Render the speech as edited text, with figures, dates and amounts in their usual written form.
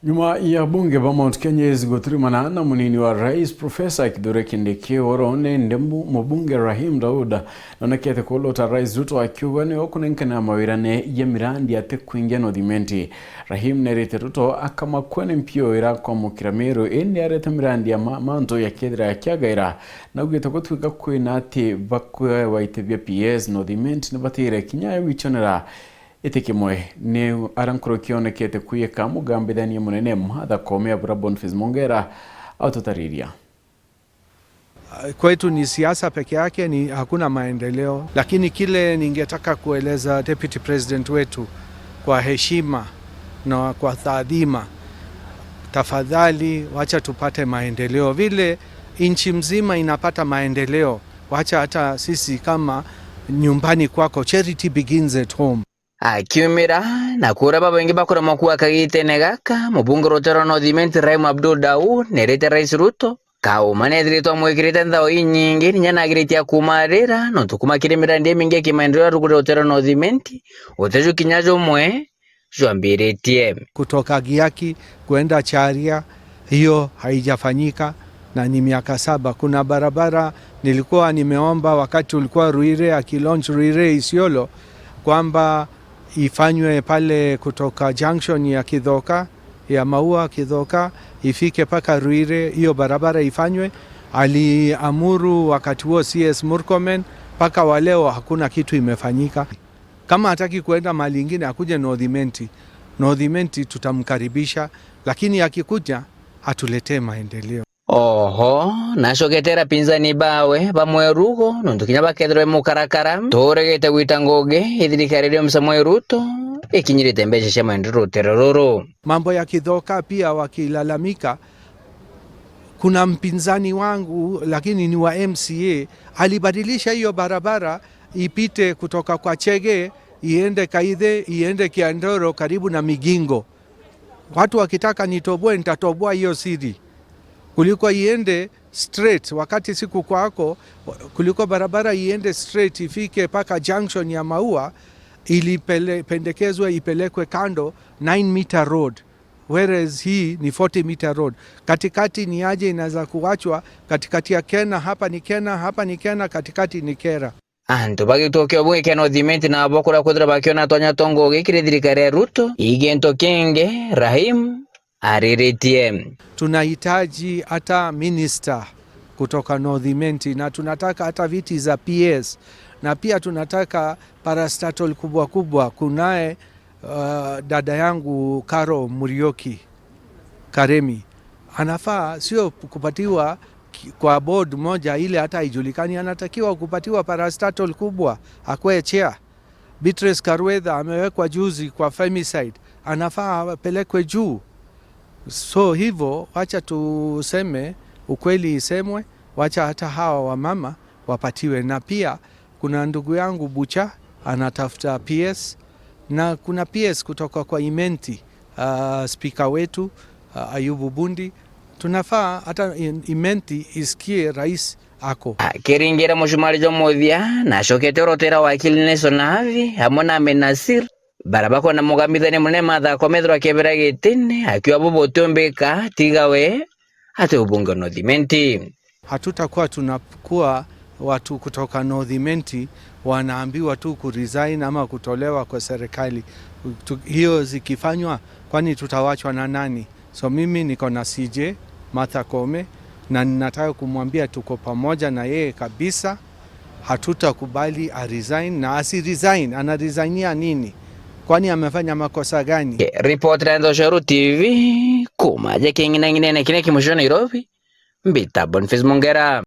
Nyuma ya bunge ba Mount Kenya zigotrimana na munini wa rais Profesa Kithure Kindiki orone ndembu mubunge Rahim Daud nonekete kolota rais Ruto akiuga ni okunenkana mawirane ya mirandi ate kuingia nodhimenti. Rahim nerete Ruto akama kwene mpio ira kwa mukiramero ende arete mirandi ya manto ya kedra ya kiagaira na ugeta kutwika kwena ati bakwe waitebya PS nodhimenti nabatire kinyaye wichonera Itikimwe ni arankuro kionekete kuyeka mugambithania munene mhatha komea bura Boniface Mongera autotariria. Kwetu ni siasa peke yake, ni hakuna maendeleo, lakini kile ningetaka kueleza Deputy President wetu kwa heshima na kwa taadhima, tafadhali wacha tupate maendeleo vile nchi mzima inapata maendeleo. Wacha hata sisi kama nyumbani kwako, charity begins at home. Akiumira na kura babengi bakora makuwa kagitene gaka mubunge rotero nodhimenti Rahim Abdul Daud nerete rais Ruto kaumane drito mwekirite ndao inyingi nyana giriti akumarira no tukuma kirimira ndiye mingi kimaendeleo rotero nodhimenti otejo kinyajo mwe joambire TM kutoka Giaki kwenda Charia, hiyo haijafanyika na ni miaka 7. Kuna barabara nilikuwa nimeomba wakati ulikuwa Ruire akilaunch Ruire Isiolo kwamba ifanywe pale kutoka junction ya Kidhoka ya Maua Kidhoka ifike paka Ruire, hiyo barabara ifanywe. Aliamuru wakati huo CS Murkomen, paka waleo hakuna kitu imefanyika. Kama hataki kuenda mali ingine akuje Nodhimenti tutamkaribisha, lakini akikuja atuletee maendeleo. Oho, nashoketera pinzani bawe bamwerugo nondukinya bakedrwe mukarakara toregete witangoge ithirikarire msamwe Ruto ikinyirite mbeshe shema maendeleo terororo. Mambo ya Kidhoka pia wakilalamika, kuna mpinzani wangu lakini ni wa MCA alibadilisha hiyo barabara ipite kutoka kwa Chege iende Kaithe iende Kiandoro karibu na Migingo. Watu wakitaka nitoboe nitatoboa hiyo siri kuliko iende straight wakati siku kwako, kuliko barabara iende straight ifike paka junction ya Maua ili pendekezwe ipelekwe kando 9 meter road, whereas hii ni 40 meter road. Katikati ni aje inaweza kuachwa katikati ya Kena, hapa ni Kena, hapa ni Kena, katikati ni Kera. Anto bagi tokyo bunge kenodhimenti na abokura kudra bakiona tonya tongo gikire thirikari Ruto igento kenge Rahim ariretiem. Tunahitaji hata minister kutoka Nodhimenti na tunataka hata viti za PS na pia tunataka parastatal kubwa kubwa. Kunaye dada yangu Karo Murioki Karemi, anafaa sio kupatiwa kwa board moja ile hata haijulikani, anatakiwa kupatiwa parastatal kubwa akwe chair. Beatrice Karwetha amewekwa juzi kwa femicide, anafaa apelekwe juu. So hivyo wacha tuseme ukweli isemwe, wacha hata hawa wamama wapatiwe. Na pia kuna ndugu yangu Bucha anatafuta PS na kuna PS kutoka kwa Imenti, speaker wetu Ayubu Bundi. Tunafaa hata Imenti isikie rais ako. Kiringira mushumari jo modhia na shoketero tera wakili Nelson Havi hamona Menasir barabako na mugambithani munene matha komethwa kebera gitine akiwa bobotombeka tigawe hata ubunge Nodhimenti. Hatutakuwa tunakuwa watu kutoka Nodhimenti wanaambiwa tu kuresign ama kutolewa kwa serikali. Hiyo zikifanywa kwani tutawachwa na nani? So mimi niko na CJ Martha Koome na ninataka kumwambia tuko pamoja na yeye kabisa. Hatutakubali resign na resign. Ana resignia nini? Kwani amefanya makosa gani? Report Rando Sharu TV kumaje kingine kine kimusho Nairobi mbita Boniface Mongera.